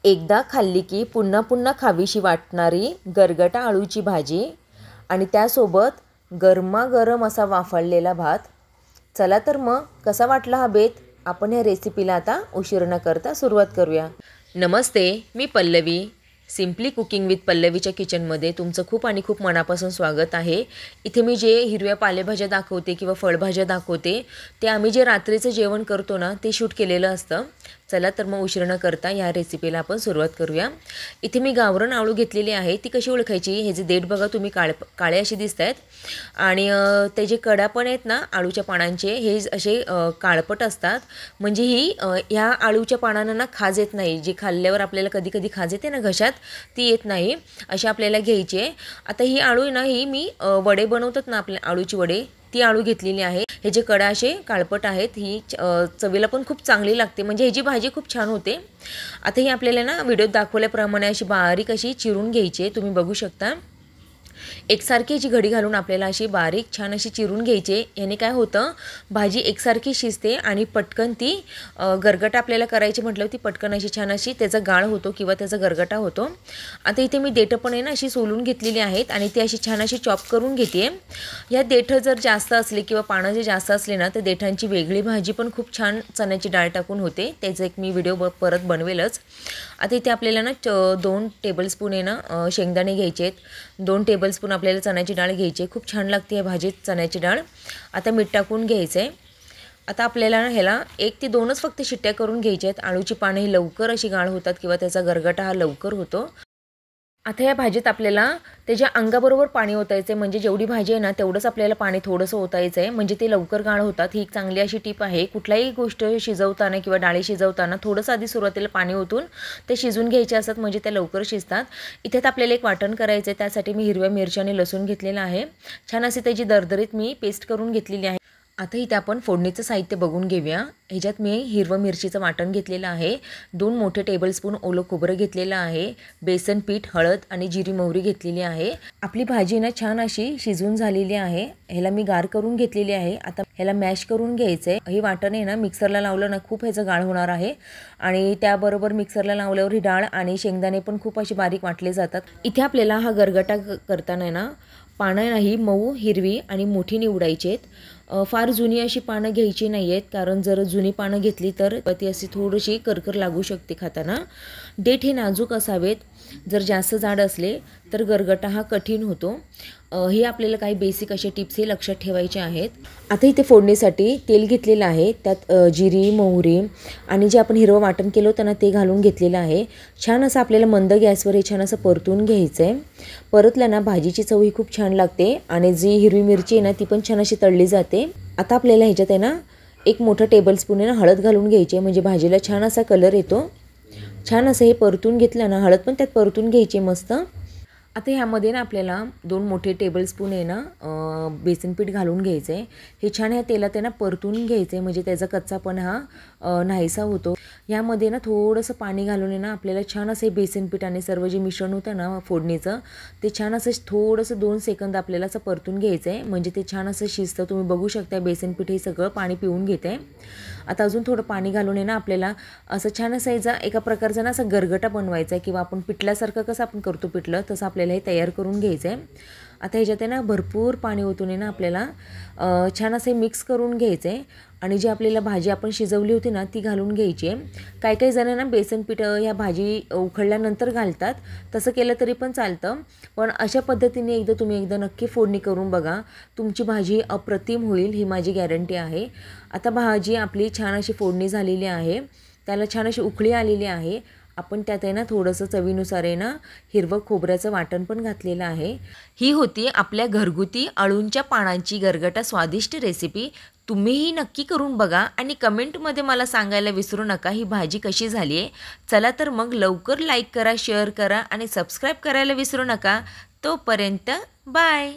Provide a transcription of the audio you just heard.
एकदा खाल्ली की पुन्हा पुन्हा खावीशी वाटणारी गरगटा आळूची भाजी आणि त्यासोबत गरमागरम असा वाफळलेला भात. चला तर मग कसा वाटला हा बेत, आपण ह्या रेसिपीला आता उशीर न करता सुरुवात करूया. नमस्ते, मी पल्लवी. सिम्पली कुकिंग विथ पल्लवीच्या किचनमध्ये तुमचं खूप आणि खूप मनापासून स्वागत आहे. इथे मी जे हिरव्या पालेभाज्या दाखवते किंवा फळभाज्या दाखवते ते आम्ही जे रात्रीचं जेवण करतो ना ते शूट केलेलं असतं. चला तर मग उशीर न करता या रेसिपीला आपण सुरुवात करूया. इथे मी गावरान आळू घेतलेली आहे. ती कशी ओळखायची, हे जे देठ बघा तुम्ही काळे असे दिसत आहेत आणि ते जे कडा पण आहेत ना आळूच्या पानांचे हे असे काळपट असतात. म्हणजे ह्या आळूच्या पानांना ना खाज येत नाही. जी खाल्ल्यावर आपल्याला कधी कधी खाज येते ना घशात, ती येत नाही. अशी आपल्याला घ्यायची आहे. आता ही आळू ना ही मी वडे बनवतात ना आपल्या आळूची वडे, ती आळू घेतलेली आहे. हे जे कडा असे काळपट आहेत, ही चवीला पण खूप चांगली लागते. म्हणजे ह्याची भाजी खूप छान होते. आता ही आपल्याला ना व्हिडिओत दाखवल्याप्रमाणे अशी बारीक अशी चिरून घ्यायची आहे. तुम्ही बघू शकता एकसारखी जी घडी घालून आपल्याला अशी बारीक छान अशी चिरून घ्यायची. याने काय होतं, भाजी एकसारखी शिजते आणि पटकन ती गरगटा आपल्याला करायची म्हटलं ती पटकन अशी छान अशी त्याचा गाळ होतो किंवा त्याचा गरगटा होतो. आता इथे मी देठं पण आहे ना अशी सोलून घेतलेली आहेत आणि ती अशी छान अशी चॉप करून घेते. ह्या देठं जर जास्त असले किंवा पानं जे जास्त असले ना तर देठांची वेगळी भाजी पण खूप छान चण्याची डाळ टाकून होते. त्याचा एक मी व्हिडिओ परत बनवेलच. आता इथे आपल्याला ना 2 टेबलस्पून आहे ना शेंगदाणे घ्यायचे आहेत. 2 टेबलस्पून आपल्याला चण्याची डाळ घ्यायची. खूप छान लागते या भाजीत चण्याची डाळ. आता मीठ टाकून घ्यायचं आहे. आता आपल्याला ह्याला 1 ते 2च फक्त शिट्ट्या करून घ्यायच्या आहेत. आळूची पानं ही लवकर अशी गाळ होतात किंवा त्याचा गरगटा हा लवकर होतो. आता या भाजीत आपल्याला त्याच्या अंगाबरोबर पाणी ओतायचं आहे. म्हणजे जेवढी भाजी आहे ना तेवढंच आपल्याला पाणी थोडंसं ओतायचं आहे. म्हणजे ते लवकर गाळ होतात. ही एक चांगली अशी टिप आहे. कुठल्याही गोष्ट शिजवताना किंवा डाळी शिजवताना थोडंसं आधी सुरुवातीला पाणी ओतून ते शिजून घ्यायचे असतात, म्हणजे त्या लवकर शिजतात. इथे आपल्याला एक वाटण करायचं आहे. त्यासाठी मी हिरव्या मिरच्या आणि लसूण घेतलेला आहे. छान अशी त्याची दरदरीत मी पेस्ट करून घेतलेली आहे. आता इथे आपण फोडणीचं साहित्य बघून घेऊया. ह्याच्यात मी हिरवं मिरचीचं वाटण घेतलेलं आहे. 2 मोठे टेबलस्पून ओलं खोबरं घेतलेलं आहे. बेसन पीठ, हळद आणि जिरी मोहरी घेतलेली आहे. आपली भाजी ना छान अशी शिजून झालेली आहे. ह्याला मी गार करून घेतलेली आहे. आता ह्याला मॅश करून घ्यायचं आहे. हे वाटण आहे ना मिक्सरला लावलं ना खूप ह्याचं गाळ होणार आहे आणि त्याबरोबर मिक्सरला लावल्यावर ही डाळ आणि शेंगदाणे पण खूप अशी बारीक वाटले जातात. इथे आपल्याला हा गरगटा करताना ना पानं नाही मऊ, हिरवी आणि मोठी निवडायची आहेत. फार जुनी अशी पानं घ्यायची नाही आहेत, कारण जर जुनी पानं घेतली तर ती अशी थोडीशी करकर लागू शकते खाताना. देठ हे नाजूक असावेत. जर जास्त जाड असले तर गरगटा हा कठीण होतो. हे आपल्याला काही बेसिक असे टिप्स हे लक्षात ठेवायचे आहेत. आता इथे फोडणीसाठी तेल घेतलेलं आहे. त्यात जिरी मोहरी आणि जे आपण हिरवं वाटण केलं होतं ना ते घालून घेतलेलं आहे. छान असं आपल्याला मंद गॅसवर हे छान असं परतून घ्यायचं आहे. परतलं ना भाजीची चव ही खूप छान लागते आणि जी हिरवी मिरची आहे ना ती पण छान अशी तळली जाते. आता आपल्याला ह्याच्यात आहे ना 1 मोठा टेबलस्पून आहे ना हळद घालून घ्यायची आहे. म्हणजे भाजीला छान असा कलर येतो. छान असं हे परतून घेतलं ना, हळद पण त्यात परतून घ्यायची मस्त. आता ह्यामध्ये ना आपल्याला 2 मोठे टेबलस्पून आहे ना बेसन पीठ घालून घ्यायचं आहे. हे छान ह्या तेलात आहे ना परतून घ्यायचं आहे, म्हणजे त्याचा कच्चापण हा नाहीसा होतो. ह्यामध्ये ना थोडंसं पाणी घालून आहे ना आपल्याला छान असं हे बेसन पीठ आणि सर्व जे मिश्रण होतं ना फोडणीचं ते छान असं थोडंसं 2 सेकंद आपल्याला असं परतून घ्यायचं आहे, म्हणजे ते छान असं शिजतं. तुम्ही बघू शकता बेसन पीठ हे सगळं पाणी पिऊन घेत आहे. आता अजून थोडं पाणी घालून आहे ना आपल्याला असं छान असं याचा एका प्रकारचा ना असा गरगटा बनवायचा आहे किंवा आपण पिठल्यासारखं कसं आपण करतो पिठलं तसं आपल्याला हे तयार करून घ्यायचं आहे. आता ह्याच्यात आहे ना भरपूर पाणी ओतून आहे ना आपल्याला छान असं मिक्स करून घ्यायचं आहे आणि जी आपल्याला भाजी आपण शिजवली होती ना ती घालून घ्यायची आहे. काही काही जणांना बेसन पीठ ह्या भाजी उकळल्यानंतर घालतात, तसं केलं तरी पण चालतं. पण अशा पद्धतीने तुम्ही एकदा नक्की फोडणी करून बघा. तुमची भाजी अप्रतिम होईल, ही माझी गॅरंटी आहे. आता भाजी आपली छान अशी फोडणी झालेली आहे. त्याला छान अशी उकळी आलेली आहे. आपण त्यात आहे ना थोडंसं चवीनुसार आहे ना हिरवं खोबऱ्याचं वाटण पण घातलेलं आहे. ही होती आपल्या घरगुती अळूंच्या पानांची गरगटा स्वादिष्ट रेसिपी. तुम्हीही नक्की करून बघा आणि कमेंटमध्ये मला सांगायला विसरू नका ही भाजी कशी झाली आहे. चला तर मग लवकर लाईक करा, शेअर करा आणि सबस्क्राईब करायला विसरू नका. तोपर्यंत बाय.